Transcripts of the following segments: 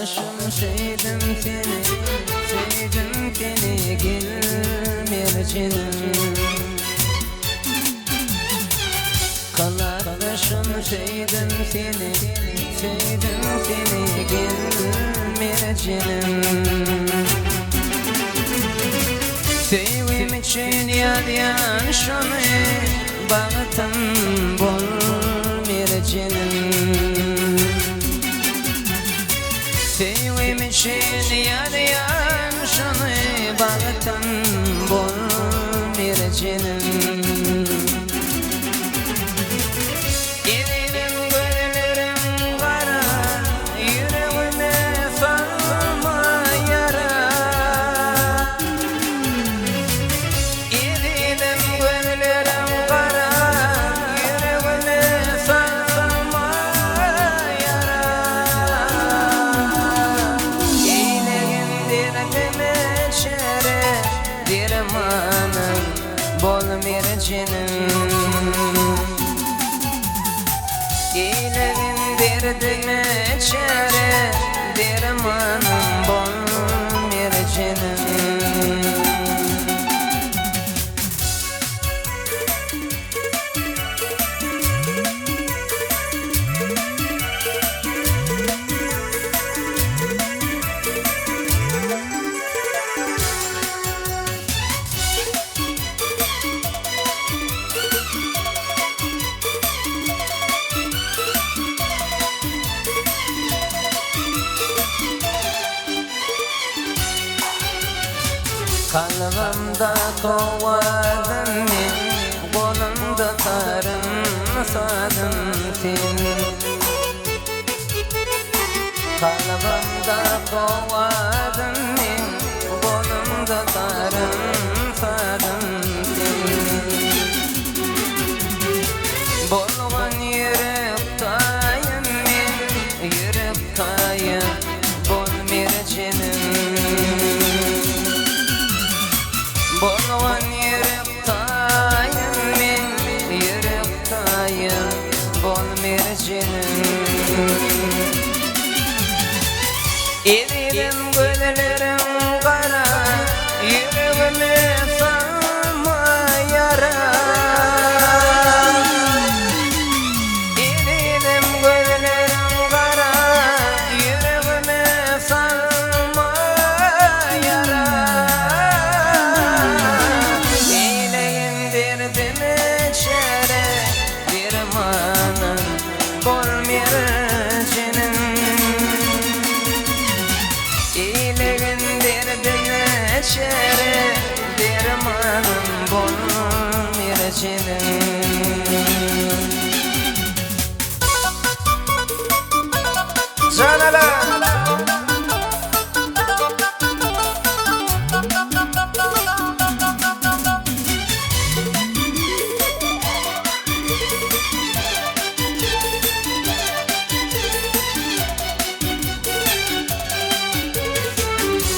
Kardeşim sevdim seni, sevdim seni gel mercinim. Kardeşim sevdim seni, sevdim seni gel mercinim. Sevim için yarayan şunu bağıtım bol mercinim. Sevim için yarayan şunu bağıtım bol mercinim. Bol mercinim, İyilerin derdine çare, dermanım bol mercinim. Kalbimde kovadın men, kolumda sarımsadın sen. Kalbimde kovadın men, kolumda sarımsadın sen. Bolğan yürektayım men, yürektayım bol mercinim. Bolğan yürektayım men, yürektayım bol mercinim. Eridim güllerim kara, yüreğime salma yara. Eridim güllerim kara, yüreğime salma yara. İyiliğin derdine çare, dermanım bol mercinim. İyiliğin derdine çare, dermanım bol mercinim. Canala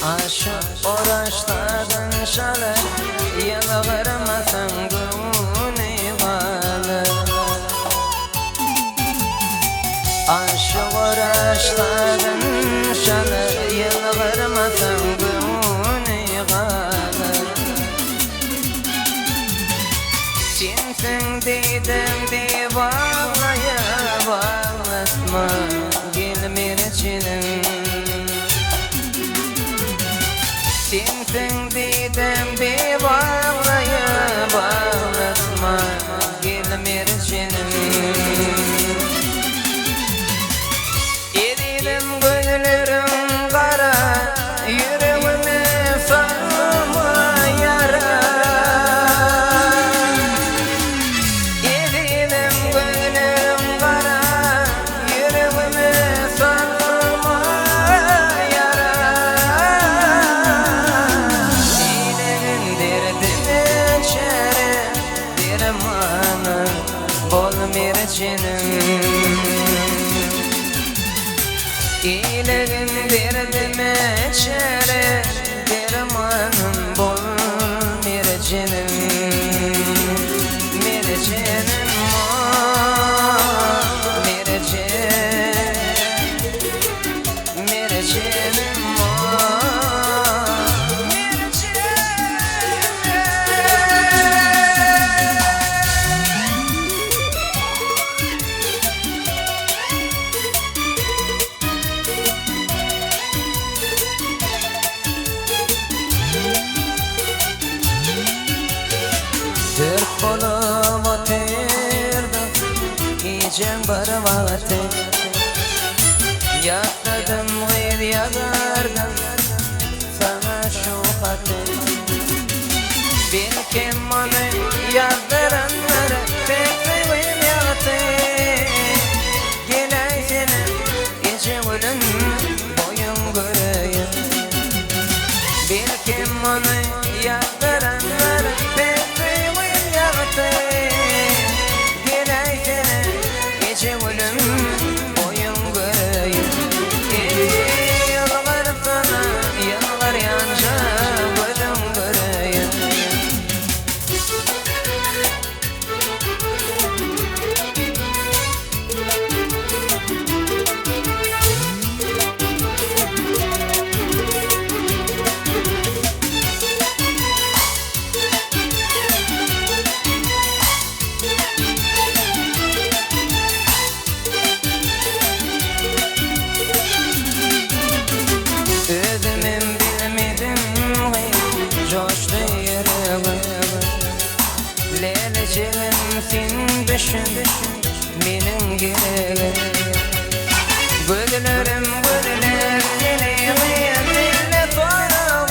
aşık uğraşladın şalı, yalvarmasan gönlü kalır. Aşık uğraşladın şalı, yalvarmasan gönlü kalır. Sensin dedim bir bağlaya, bağlatma gel mercinim. Sensin dedim bir bağlaya, bağlatma gel mercinim. Eridim güllerim kara, yüreğime salma yara. Eridim güllerim kara, yüreğime salma yara. İyiliğin derdine çare, dermanım bol mercinim. İyiliğin derdine çare, dermanım bol mercinim. Mercinim mercinim, mercinim. var vakti. Yakladım gıyr yagardım sana şu hatı. Bilkim onu yazdıranları bekleyin yaktı. Gel seni gece ölüm boyun göreyim. Bilkim onu yazdıranları bekleyin yaktı. Gel seni gece ölüm boyun göreyim. Yıllar sana yıllar yanca gözüm göreyim. Özümün bilmedim coştu yüreğim. Leleciğim sen düşün benim gireğim. Güllerim güller seni dinle sorağım.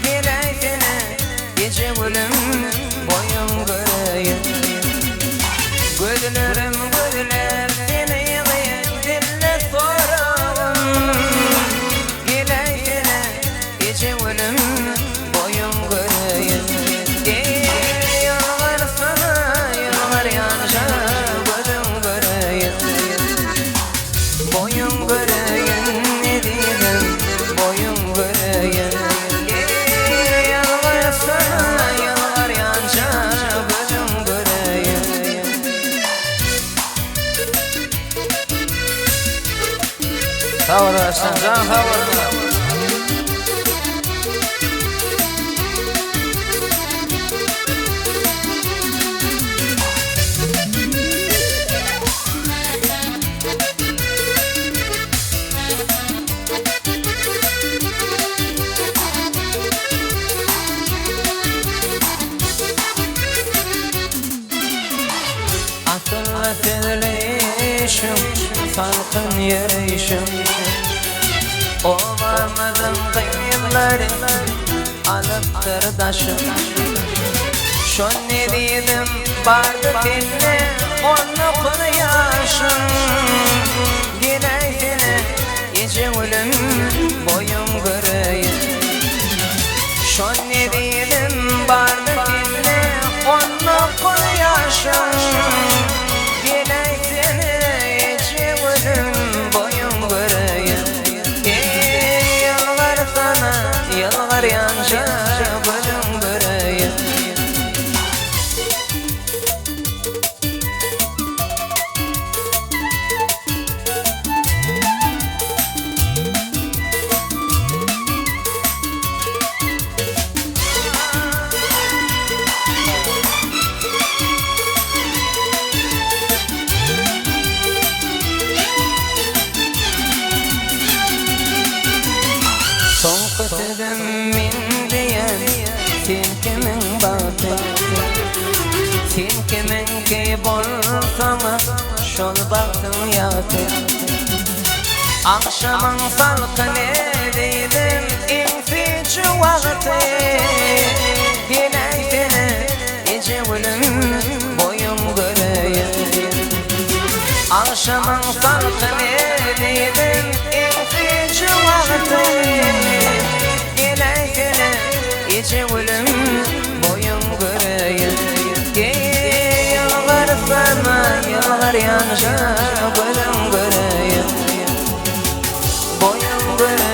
Gel seni gece ölüm boyun göreyim. Güllerim güller seni dinle sorağım. Gel seni gece ölüm boyun göreyim. Yıllar sana yıllar yanca gözüm göreyim. Boyun göreyim ne diyeyim boyun göreyim. Yıllar sana yıllar yanca gözüm göreyim. Sağ olasın can sağ olasın. Akılla tezleşim, salkın yerişim. Olamadım kıyımları, alıptır daşım. Şon ne dedim, vardı dinle, onu kıryaşım. Yine seni, gece ölüm, boyun göreyim. Şon ne dedim, vardı dinle, onu kıryaşım. Yine seni, gece ölüm, boyun göreyim. Yıllar sana, yıllar yanca, gözüm göreyim. Son kıtıdım min diyen sen kimin batı. Sen kimin ki bolsana şol baktın yatı. Akşamın salkın edeydim infici vakti. Yine seni gece ölüm boyun göreyim. Akşamın salkın edeydim infici vakti. Yine seni gece ölüm boyun göreyim. Yıllar sana yıllar yanca gözüm göreyim. Boyun göreyim.